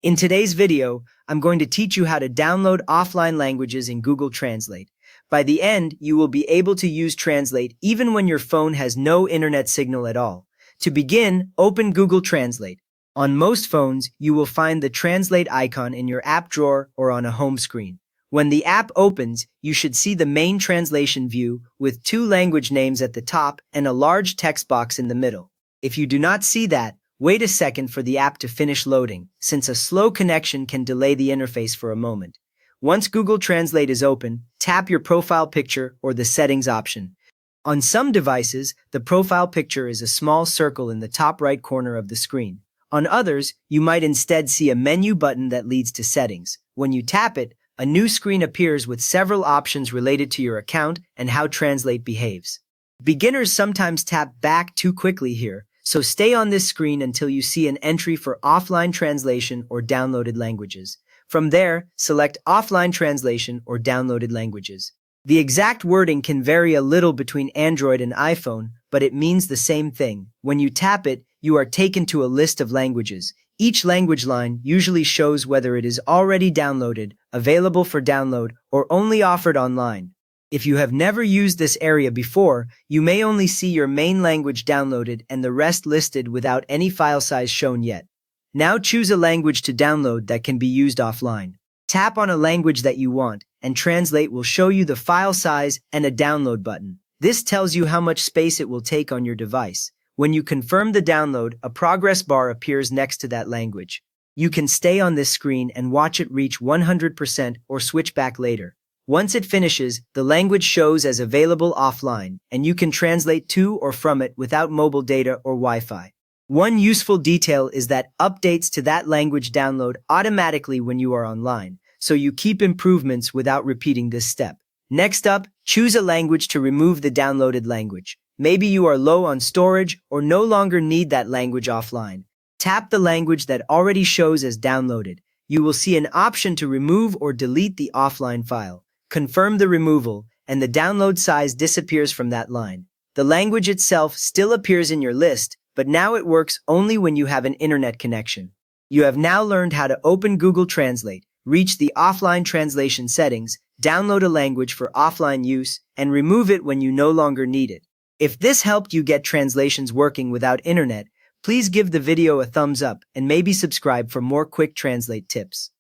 In today's video, I'm going to teach you how to download offline languages in Google Translate. By the end, you will be able to use Translate even when your phone has no internet signal at all. To begin, open Google Translate. On most phones, you will find the Translate icon in your app drawer or on a home screen. When the app opens, you should see the main translation view with two language names at the top and a large text box in the middle. If you do not see that, wait a second for the app to finish loading, since a slow connection can delay the interface for a moment. Once Google Translate is open, tap your profile picture or the settings option. On some devices, the profile picture is a small circle in the top right corner of the screen. On others, you might instead see a menu button that leads to settings. When you tap it, a new screen appears with several options related to your account and how Translate behaves. Beginners sometimes tap back too quickly here, so stay on this screen until you see an entry for offline translation or downloaded languages. From there, select offline translation or downloaded languages. The exact wording can vary a little between Android and iPhone, but it means the same thing. When you tap it, you are taken to a list of languages. Each language line usually shows whether it is already downloaded, available for download, or only offered online. If you have never used this area before, you may only see your main language downloaded and the rest listed without any file size shown yet. Now choose a language to download that can be used offline. Tap on a language that you want, and Translate will show you the file size and a download button. This tells you how much space it will take on your device. When you confirm the download, a progress bar appears next to that language. You can stay on this screen and watch it reach 100% or switch back later. Once it finishes, the language shows as available offline, and you can translate to or from it without mobile data or Wi-Fi. One useful detail is that updates to that language download automatically when you are online, so you keep improvements without repeating this step. Next up, choose a language to remove the downloaded language. Maybe you are low on storage or no longer need that language offline. Tap the language that already shows as downloaded. You will see an option to remove or delete the offline file. Confirm the removal, and the download size disappears from that line. The language itself still appears in your list, but now it works only when you have an internet connection. You have now learned how to open Google Translate, reach the offline translation settings, download a language for offline use, and remove it when you no longer need it. If this helped you get translations working without internet, please give the video a thumbs up and maybe subscribe for more quick translate tips.